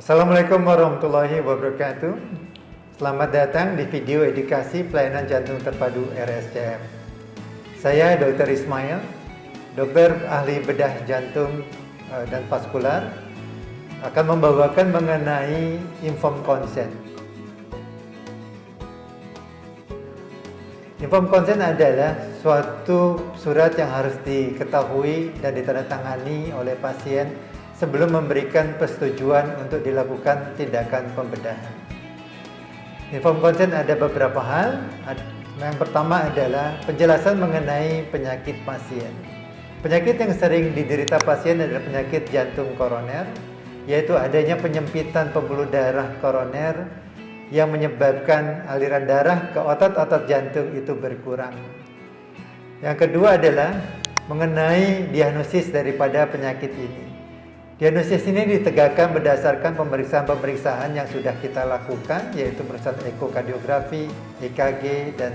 Assalamualaikum warahmatullahi wabarakatuh. Selamat datang di video edukasi pelayanan jantung terpadu RSCM. Saya Dr. Ismail, dokter ahli bedah jantung dan vaskular, akan membawakan mengenai informed consent. Informed consent adalah suatu surat yang harus diketahui dan ditandatangani oleh pasien sebelum memberikan persetujuan untuk dilakukan tindakan pembedahan. Informed consent ada beberapa hal. Yang pertama adalah penjelasan mengenai penyakit pasien. Penyakit yang sering diderita pasien adalah penyakit jantung koroner, yaitu adanya penyempitan pembuluh darah koroner yang menyebabkan aliran darah ke otot-otot jantung itu berkurang. Yang kedua adalah mengenai diagnosis daripada penyakit ini. Diagnosis ini ditegakkan berdasarkan pemeriksaan-pemeriksaan yang sudah kita lakukan, yaitu pemeriksaan ekokardiografi, EKG, dan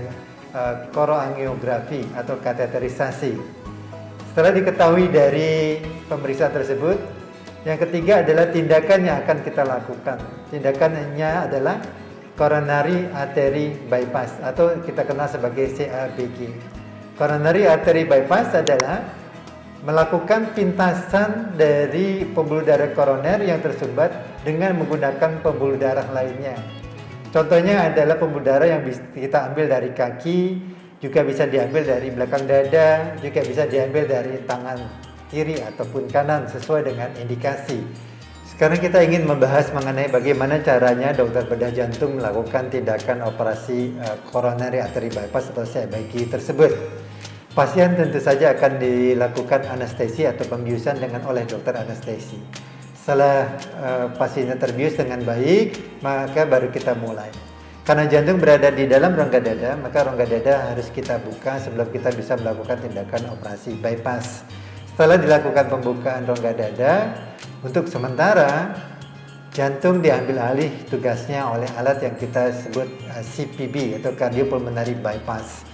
koroangiografi atau kateterisasi. Setelah diketahui dari pemeriksaan tersebut, yang ketiga adalah tindakan yang akan kita lakukan. Tindakannya adalah coronary artery bypass atau kita kenal sebagai CABG. Coronary artery bypass adalah melakukan pintasan dari pembuluh darah koroner yang tersumbat dengan menggunakan pembuluh darah lainnya. Contohnya adalah pembuluh darah yang bisa kita ambil dari kaki, juga bisa diambil dari belakang dada, juga bisa diambil dari tangan kiri ataupun kanan sesuai dengan indikasi. Sekarang kita ingin membahas mengenai bagaimana caranya dokter bedah jantung melakukan tindakan operasi coronary artery bypass atau CABG tersebut. Pasien tentu saja akan dilakukan anestesi atau pembiusan oleh dokter anestesi. Setelah pasiennya terbius dengan baik, maka baru kita mulai. Karena jantung berada di dalam rongga dada, maka rongga dada harus kita buka sebelum kita bisa melakukan tindakan operasi bypass. Setelah dilakukan pembukaan rongga dada, untuk sementara jantung diambil alih tugasnya oleh alat yang kita sebut CPB atau cardiopulmonary bypass.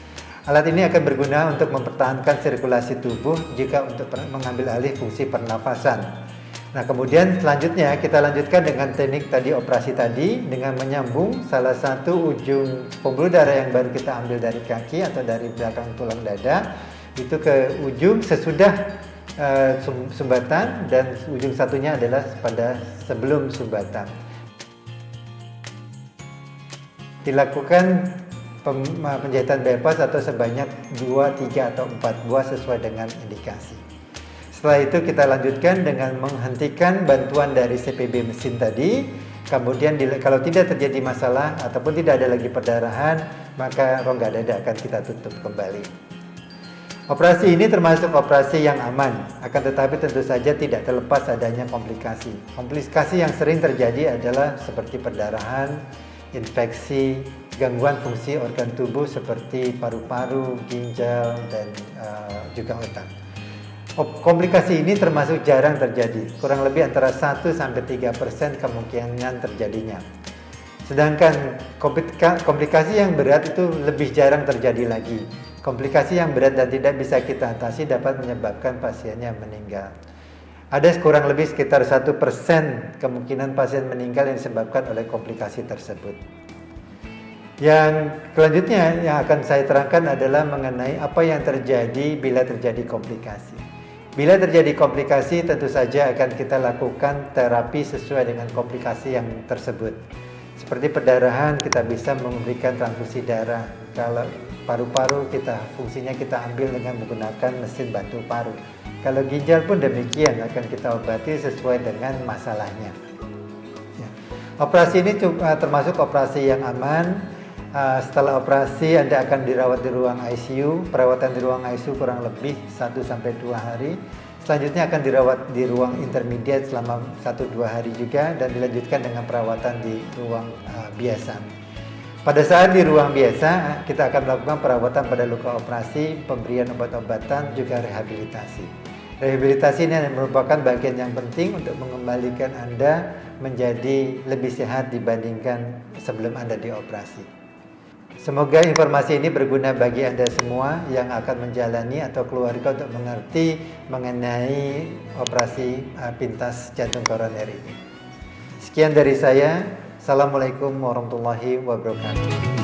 Alat ini akan berguna untuk mempertahankan sirkulasi tubuh jika untuk mengambil alih fungsi pernafasan. Nah, kemudian selanjutnya kita lanjutkan dengan teknik tadi operasi tadi dengan menyambung salah satu ujung pembuluh darah yang baru kita ambil dari kaki atau dari belakang tulang dada itu ke ujung sesudah sumbatan dan ujung satunya adalah pada sebelum sumbatan. Dilakukan penjahitan bypass atau sebanyak 2, 3, atau 4 buah sesuai dengan indikasi. Setelah itu kita lanjutkan dengan menghentikan bantuan dari CPB mesin tadi. Kemudian kalau tidak terjadi masalah ataupun tidak ada lagi perdarahan, maka rongga dada akan kita tutup kembali. Operasi ini termasuk operasi yang aman, akan tetapi tentu saja tidak terlepas adanya komplikasi. Komplikasi yang sering terjadi adalah seperti perdarahan, infeksi, gangguan fungsi organ tubuh seperti paru-paru, ginjal, dan juga otak. Komplikasi ini termasuk jarang terjadi, kurang lebih antara 1-3% kemungkinan terjadinya. Sedangkan komplikasi yang berat itu lebih jarang terjadi lagi. Komplikasi yang berat dan tidak bisa kita atasi dapat menyebabkan pasiennya meninggal. Ada kurang lebih sekitar 1% kemungkinan pasien meninggal yang disebabkan oleh komplikasi tersebut. Yang selanjutnya yang akan saya terangkan adalah mengenai apa yang terjadi bila terjadi komplikasi. Bila terjadi komplikasi tentu saja akan kita lakukan terapi sesuai dengan komplikasi yang tersebut. Seperti perdarahan kita bisa memberikan transfusi darah. Kalau paru-paru fungsinya kita ambil dengan menggunakan mesin bantu paru. Kalau ginjal pun demikian akan kita obati sesuai dengan masalahnya. Ya. Operasi ini termasuk operasi yang aman. Setelah operasi Anda akan dirawat di ruang ICU. Perawatan di ruang ICU kurang lebih 1-2 hari. Selanjutnya akan dirawat di ruang intermediate selama 1-2 hari juga dan dilanjutkan dengan perawatan di ruang biasa. Pada saat di ruang biasa kita akan melakukan perawatan pada luka operasi, pemberian obat-obatan, juga rehabilitasi. Rehabilitasi ini merupakan bagian yang penting untuk mengembalikan Anda menjadi lebih sehat dibandingkan sebelum Anda dioperasi. Semoga informasi ini berguna bagi Anda semua yang akan menjalani atau keluarga untuk mengerti mengenai operasi pintas jantung koroner ini. Sekian dari saya. Assalamualaikum warahmatullahi wabarakatuh.